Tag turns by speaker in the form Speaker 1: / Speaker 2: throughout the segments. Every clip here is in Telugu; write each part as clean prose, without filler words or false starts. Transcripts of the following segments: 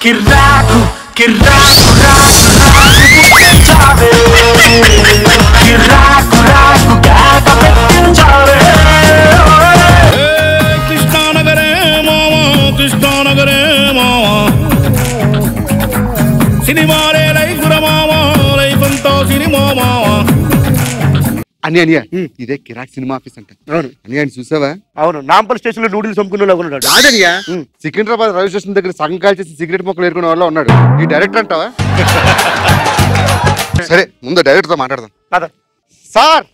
Speaker 1: కిర్రాకు కిర్రాకు రాకు పుట్టించావే కిర్రాకు రాకు కేక పెట్టించావే
Speaker 2: కృష్ణానగరే మావా కృష్ణానగరే మావా సినిమాలే లైఫ్ మావా లైఫ్ అంతా సినిమా మావా
Speaker 3: అని అనియా ఇదే కిరాక్ సినిమా ఆఫీస్ అంటే. అవును అని అని చూసావా?
Speaker 4: అవును, నాంపల్ స్టేషన్ లో నూడిల్స్ అమ్ముకునే ఉన్నాడు.
Speaker 3: కాదనియా, సికింద్రాబాద్ రైల్వే స్టేషన్ దగ్గర సగం కాల్ చేసి సిగరెట్ మొక్కలు ఏరుకునే వాళ్ళు ఉన్నాడు. ఈ డైరెక్టర్ అంటావా? సరే ముందు డైరెక్టర్ తో మాట్లాడదాం. సార్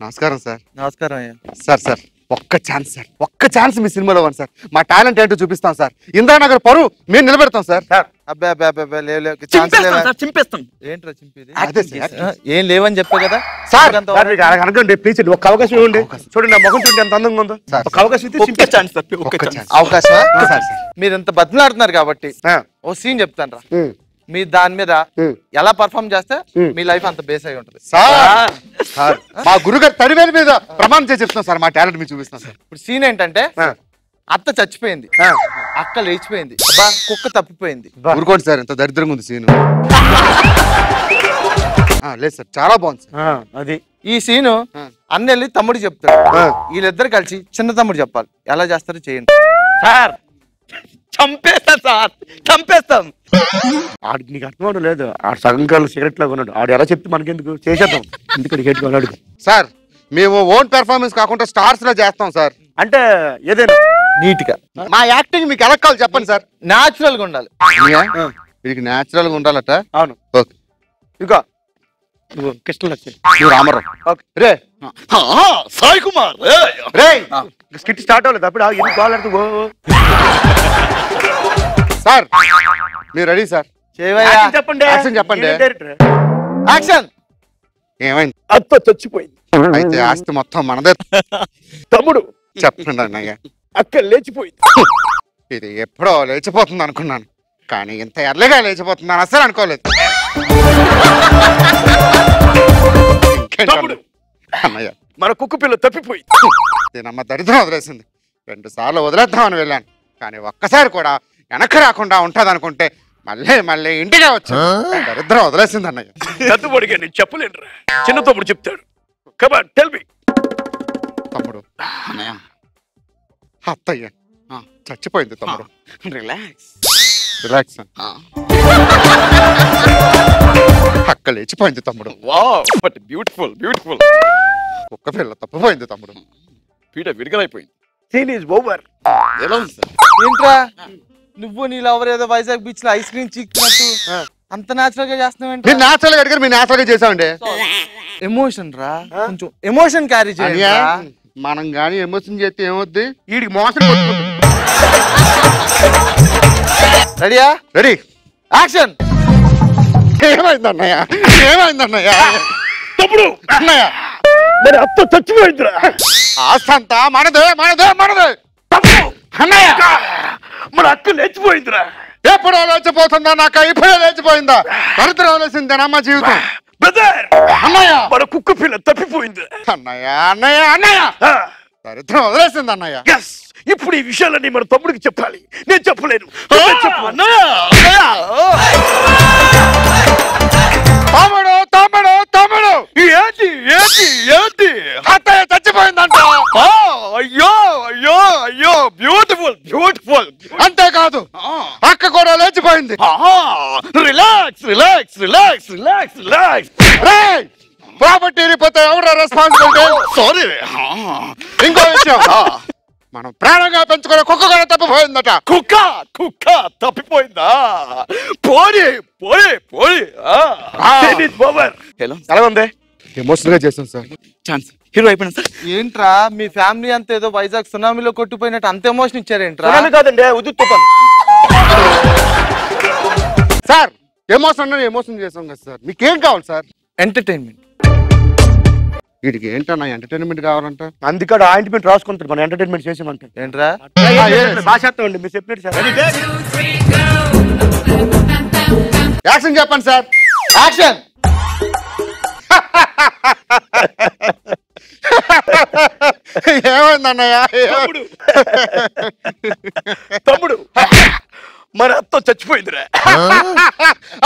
Speaker 3: నమస్కారం. సార్
Speaker 4: నమస్కారం.
Speaker 3: సార్ సార్ ఒక్క ఛాన్స్ సార్, ఒక్క ఛాన్స్ మీ సినిమాలో ఇవ్వండి సార్. మా టాలెంట్ ఏంటో చూపిస్తాం సార్. ఇంద్రానగర్ పరువు మేము నిలబెడతాం సార్.
Speaker 4: అబ్బే అబ్బే అబ్బే చింపేస్తాం. ఏంట్రా చింపేది?
Speaker 3: అదే సార్,
Speaker 4: ఏం లేవని చెప్పే కదా
Speaker 3: సార్.
Speaker 4: అనకండి ప్లీజ్, ఒక అవకాశం ఇవ్వండి. చూడండి నా ముఖం చూడండి ఎంత అందంగా ఉందో. ఒక అవకాశం అవకాశం మీరు ఎంత బతిలాడుతున్నారు కాబట్టి ఓ సీన్ చెప్తాను రా. మీ దాని మీద ఎలా పర్ఫార్మ్ చేస్తే మీ లైఫ్ అంత బేస్ అయి ఉంటుంది.
Speaker 3: సార్ మా గురుగారు తడివేల మీద ప్రమాణం చేసి చెప్తాం సార్. మా టాలెంట్ మీకు చూపిస్తాం సార్.
Speaker 4: ఇప్పుడు సీన్ ఏంటంటే అత్త చచ్చిపోయింది, అక్క లేచిపోయింది, కుక్క తప్పిపోయింది.
Speaker 3: ఊరుకోండి సార్, ఎంత దరిద్రంగా ఉంది సీను. లేదు సార్, చాలా బాగుంది సార్.
Speaker 4: అది ఈ సీను అన్నెళ్ళి తమ్ముడు చెప్తాడు, వీళ్ళిద్దరు కలిసి చిన్న తమ్ముడు చెప్పాలి. ఎలా చేస్తారో చేయండి సార్. చంపేస్తాం సార్, చంపేస్తాం. ఆడికి నీకు అర్థం లేదు, ఆడు సగం కాలం సిగరెట్ లాగా ఉన్నాడు. ఆడు ఎలా చెప్తే మనకెందుకు, చేసేద్దాం. ఎందుకంటే గేట్టుకున్నాడు
Speaker 3: సార్. మేము ఓన్ పెర్ఫార్మెన్స్ కాకుండా స్టార్స్ లో చేస్తాం సార్.
Speaker 4: అంటే ఏదైనా నీట్ గా
Speaker 3: మా యాక్టింగ్ మీకు ఎలా కావాలి చెప్పండి సార్.
Speaker 4: న్యాచురల్ గా ఉండాలి.
Speaker 3: వీడికి న్యాచురల్ గా ఉండాలట.
Speaker 4: అవును.
Speaker 3: ఓకే,
Speaker 4: ఇంకా కృష్ణ
Speaker 3: రామారావు రే
Speaker 4: సాయి కుమార్ రే స్కిట్ స్టార్ట్ అవ్వలేదు అప్పుడు ఎందుకు కావాలంటూ
Speaker 3: సార్. మీరు రెడీ సార్?
Speaker 4: చెప్పండి.
Speaker 3: చెప్పండి.
Speaker 4: యాక్షన్.
Speaker 3: ఏమైంది?
Speaker 4: అత్త చచ్చిపోయింది,
Speaker 3: అయితే ఆస్తి మొత్తం మనదే.
Speaker 4: తమ్ముడు
Speaker 3: చెప్పండి అన్నయ్య.
Speaker 4: అక్క లేచిపోయింది.
Speaker 3: ఇది ఎప్పుడో లేచిపోతుంది అనుకున్నాను, కానీ ఇంత ఎర్రగా లేచిపోతుందని అసలు అనుకోలేదు. అన్నయ్య
Speaker 4: మన కుక్క పిల్ల తప్పిపోయింది.
Speaker 3: దీనమ్మ దరిద్రం వదిలేసింది. 2 సార్లు వదిలేద్దామని వెళ్ళాను, కానీ ఒక్కసారి కూడా వెనక్కి రాకుండా ఉంటది అనుకుంటే మళ్ళీ ఇంటికే వచ్చా. దరిద్రం వదిలేసింది అన్నయ్య.
Speaker 4: పెద్దవాడిగా నేను చెప్పలేను రా, చిన్న తమ్ముడు చెప్తాడు. Come on tell me.
Speaker 3: తమ్ముడు అత్తయ్య చచ్చిపోయింది తమ్ముడు. రిలాక్స్. అక్క లేచిపోయింది తమ్ముడు.
Speaker 4: Beautiful beautiful.
Speaker 3: ఒక్క పిల్ల తప్పిపోయింది తమ్ముడు.
Speaker 4: పీట విడుదలైపోయింది. Scene is over. ఏంట్రా నువ్వు నీ లవర్ ఏదో వైజాగ్ బీచ్ లో ఐస్ క్రీమ్ చీకినట్టు అంత నేచురల్ గా చేస్తున్నావు.
Speaker 3: మీరు నేచురల్ గా అడిగారు, మీరు నేచురల్ గా చేసామండి.
Speaker 4: ఎమోషన్ రా, కొంచెం ఎమోషన్ క్యారీ చేయాలి.
Speaker 3: మనం గానీ ఎమోషన్ చేస్తే ఏమవుద్ది?
Speaker 4: వీడికి మోసం. రెడీయా?
Speaker 3: రెడీ.
Speaker 4: యాక్షన్.
Speaker 3: ఏమైంది అన్నయ్య? ఏమైంది అన్నయ్య?
Speaker 4: తప్పుడు
Speaker 3: అన్నయ్య
Speaker 4: మరి అత్త చచ్చిపోయిందిరా.
Speaker 3: ఆస్తంతా మనదే మనదే మనదే.
Speaker 4: అన్నయ్య మన అక్క లేచిపోయిందిరా.
Speaker 3: ఎప్పుడో లేచిపోతుందా? నాకు ఇప్పుడే లేచిపోయిందా? దరిద్రం వదిలేసిందేనమ్మా జీవితం.
Speaker 4: అన్నయ్య మన కుక్క పిల్ల తప్పిపోయింది.
Speaker 3: అన్నయ్య అన్నయ్య అన్నయ్య దరిద్రం వదిలేసింది అన్నయ్య.
Speaker 4: ఇప్పుడు ఈ విషయాలన్నీ మన తమ్ముడికి చెప్పాలి, నేను చెప్పలేను.
Speaker 3: తమ్ముడు తమ్ముడు తమ్ముడు
Speaker 4: ఏంటి ఏంటి ఏంటి?
Speaker 3: అత్తయ్య చచ్చిపోయిందంట.
Speaker 4: అయ్యో అయ్యో అయ్యో బ్యూటిఫుల్ బ్యూటిఫుల్.
Speaker 3: అంతేకాదు అక్క కూడా లేచిపోయింది.
Speaker 4: Relax relax relax relax relax.
Speaker 3: Property వెళ్ళిపోతే ఎవరు రెస్పాన్సిబిలిటీ?
Speaker 4: సారీ.
Speaker 3: ఇంకో విషయం, మనం ప్రాణంగా పెంచుకునే కుక్క కూడా తప్పిపోయిందట.
Speaker 4: కుక్క కుక్క తప్పిపోయిందా? పోనీ పోనీ పోనీ. ఎలా ఉంది?
Speaker 3: ఎమోషనల్ గా చేస్తాం సార్.
Speaker 4: ఛాన్స్ హీరో అయిపోయినా సార్. ఏంట్రా మీ ఫ్యామిలీ అంతా ఏదో వైజాగ్ సునామీలో కొట్టుపోయినట్టు అంత ఎమోషన్ ఇచ్చారేంట్రా? కాదండి ఉదుతుపాను
Speaker 3: సార్. ఎమోషన్ చేసాం కదా సార్. మీకేం కావాలి సార్?
Speaker 4: ఎంటర్టైన్మెంట్.
Speaker 3: వీడికి ఏంటన్నా ఎంటర్టైన్మెంట్ కావాలంట.
Speaker 4: అందుకడ ఆయింట్మెంట్ రాసుకుంటారు, మనం ఎంటర్టైన్మెంట్ చేసామంటే. ఏంట్రా భాషాత్తండి మీరు చెప్పినట్టు సార్.
Speaker 3: యాక్షన్ చెప్పండి సార్.
Speaker 4: యాక్షన్.
Speaker 3: ఏమైంది అన్నయ్య?
Speaker 4: తమ్ముడు మన అత్త చచ్చిపోయిందిరా.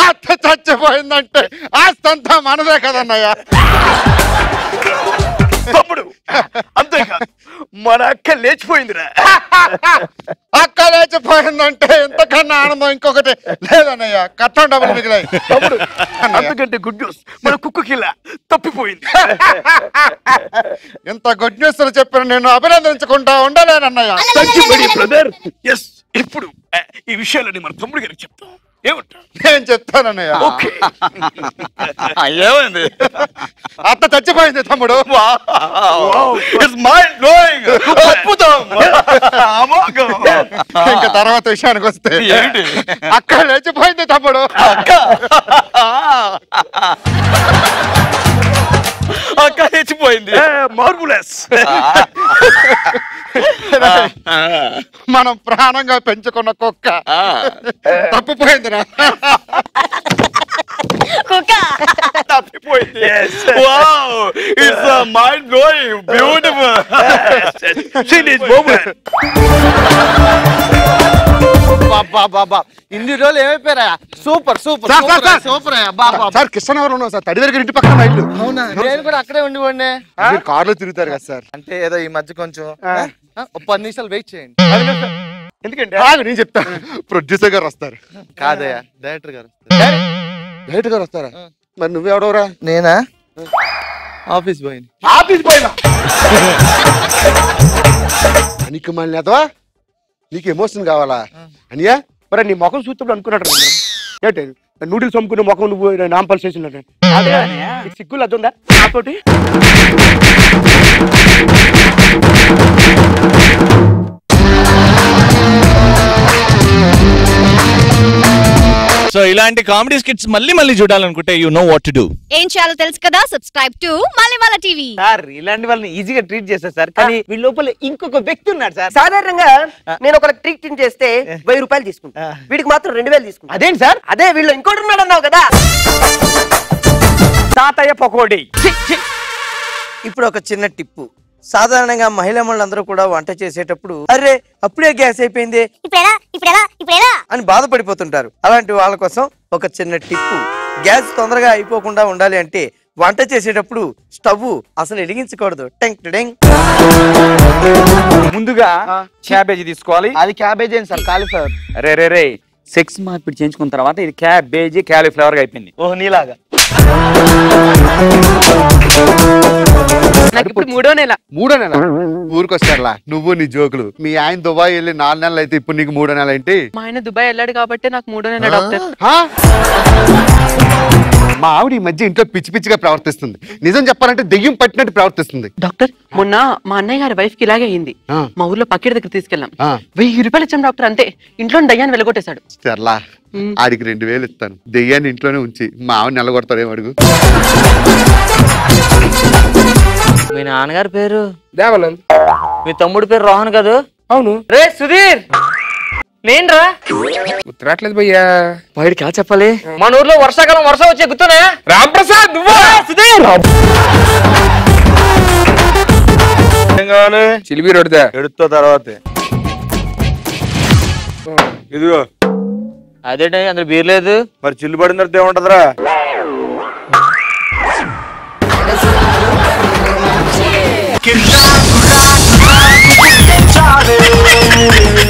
Speaker 3: అత్త చచ్చిపోయిందంటే ఆస్తంతా మనదే కదన్నయ్య.
Speaker 4: తమ్ముడు అంతేకాదు మన అక్క లేచిపోయిందిరా.
Speaker 3: అక్క లేచిపోయిందంటే ఎంతకన్నా ఆనందం ఇంకొకటి లేదన్నయ్య. కట్టం డబ్బులు మిగిలాయి.
Speaker 4: తమ్ముడు అంతకంటే గుడ్ న్యూస్, మన కుక్కకిలా తప్పిపోయింది.
Speaker 3: ఇంత గుడ్ న్యూస్ చెప్పిన నేను అభినందించుకుంటా ఉండలేనన్నయ్య.
Speaker 4: బ్రదర్. ఎస్, ఇప్పుడు ఈ విషయాలని మన తమ్ముడు గారికి చెప్తాం. ఏమంటా?
Speaker 3: నేను చెప్తానన్నయ్య.
Speaker 4: ఓకే. ఏమైంది?
Speaker 3: అత్త చచ్చిపోయింది తమ్ముడు. ఇంకా తర్వాత విషయానికి వస్తే అక్క లేచిపోయింది తమ్ముడు.
Speaker 4: అక్క లేచిపోయింది. మార్బులెస్.
Speaker 3: మనం ప్రాణంగా పెంచుకున్న కుక్క తప్పిపోయిందిరా.
Speaker 5: కుక్క
Speaker 4: తప్పిపోయింది. It's mind blowing, beautiful. ఇన్ని రోజులు ఏమైపోయారా? Super super
Speaker 3: sir, sir, sir.
Speaker 4: Super.
Speaker 3: Sir Krishnanagar ఉన్నాం సార్. తడి దగ్గర ఇంటి పక్కన ఇల్లు.
Speaker 4: అవునా? నేను కూడా అక్కడే ఉండిపోండి.
Speaker 3: మీరు కార్లో తిరుగుతారు కదా సార్.
Speaker 4: అంటే ఏదో ఈ మధ్య కొంచెం ఒక 10 నిమిషాలు వెయిట్ చేయండి. ఎందుకంటే
Speaker 3: నేను చెప్తా. ప్రొడ్యూసర్ గారు వస్తారు.
Speaker 4: కాదయ్యా, డైరెక్టర్ గారు.
Speaker 3: డైరెక్టర్ గారు వస్తారా? మరి నువ్వెవడవరా?
Speaker 4: నేనా? ఆఫీస్ పోయింది.
Speaker 3: ఆఫీస్ పోయినా నీకు మళ్ళీ అదవా? నీకు ఎమోషన్ కావాలా అనియా?
Speaker 6: మరి నీ ముఖం చూస్తుప్పుడు అనుకున్నాడు ఏంటి నూడిల్స్ అమ్ముకునే ముఖం నువ్వు నాంపల్ చేసినట్టు సిగ్గులు అద్దుందా నాతోటి?
Speaker 2: సో ఇలాంటి కామెడీ స్కిట్స్ మళ్ళీ చూడాలనుకుంటే you know what to do.
Speaker 5: ఏం చేయాలో తెలుసు కదా. Subscribe to Mallemala TV.
Speaker 6: Sir ఇలాంటి వాళ్ళని ఈజీగా ట్రీట్ చేస్తారు సార్, కానీ వీళ్ళ లోపల ఇంకొక వ్యక్తి ఉన్నాడు సార్. సాధారణంగా నేను ఒక ట్రీట్ చేస్తే 1000 రూపాయలు తీసుకుంటా, వీడికి మాత్రం 2000 తీసుకుంటా. అదేంటి సార్? అదే వీళ్ళు ఇంకోటి ఉన్నాడు అన్నావు కదా, తాతయ్య పకోడీ.
Speaker 7: ఇప్పుడు ఒక చిన్న టిప్పు. సాధారణంగా మహిళా మండలందరూ కూడా వంట చేసేటప్పుడు అరే అప్పుడే గ్యాస్ అయిపోయింది అని బాధపడిపోతుంటారు. అలాంటి వాళ్ళ కోసం ఒక చిన్న టిప్పు. గ్యాస్ తొందరగా అయిపోకుండా ఉండాలి అంటే వంట చేసేటప్పుడు స్టవ్ అసలు వెలిగించకూడదు. టెంక్ టెంక్.
Speaker 6: ముందుగా క్యాబేజీ తీసుకోవాలి.
Speaker 4: అది క్యాబేజీ ఏంటి సార్? కాలీఫ్లవర్.
Speaker 6: రే సెక్స్ మార్పిడి చేయించుకున్న తర్వాత ఇది క్యాబేజీ క్యాలీఫ్లవర్ గా అయిపోయింది.
Speaker 4: ఓహ్, నీలాగా.
Speaker 6: నాకు ఇప్పుడు మూడో నెల
Speaker 3: ఊరికొస్తారులా నువ్వు నీ జోకులు. మీ ఆయన దుబాయ్ వెళ్ళి 4 నెలలు అయితే ఇప్పుడు నీకు 3వ నెల ఏంటి?
Speaker 8: మా ఆయన దుబాయ్ వెళ్ళాడు కాబట్టి నాకు 3వ నెల డాక్టర్.
Speaker 3: మా ఆవిడ ఈ మధ్య ఇంట్లో పిచ్చి పిచ్చిగా ప్రవర్తిస్తుంది. నిజం చెప్పాలంటే దెయ్యం పట్టినట్టు ప్రవర్తిస్తుంది.
Speaker 8: డాక్టర్ మొన్న మా అన్నయ్య గారి వైఫ్ కి ఇలాగే అయింది. మా ఊర్లో పక్కిడి దగ్గర తీసుకెళ్ళాం. 1000 రూపాయలు ఇచ్చాం డాక్టర్, అంతే. ఇంట్లో దయ్యాన్ని వెళ్ళగొట్టేశాడు.
Speaker 3: సర్లా, ఆడికి 2000 ఇస్తాను. దెయ్యాన్ని ఇంట్లోనే ఉంచి మా ఆవిడ నిలగొడతాడేమో అడుగు.
Speaker 7: మీ నాన్నగారి పేరు
Speaker 6: దేవానంద్,
Speaker 7: మీ తమ్ముడి పేరు రోహన్ కదా?
Speaker 6: అవును.
Speaker 7: రే సుధీర్, నేనరా.
Speaker 6: గుర్తురాట్లేదు భయ్యా.
Speaker 7: బయట క్యా చెప్పాలి? మన ఊర్లో వర్షాకాలం వర్షం వచ్చే గుర్తున్నా?
Speaker 6: రాంప్రసాద్ నువ్వా?
Speaker 7: సుధీర్
Speaker 6: చిలిపి రొడితే
Speaker 4: ఎడుతో తర్వాతే ఇదిగో.
Speaker 7: అదేంటి అందులో బీర్ లేదు?
Speaker 4: మరి చిల్లు పడిన తర్వాత ఏముంటదిరా?
Speaker 1: che ragu, ragu, ragu, che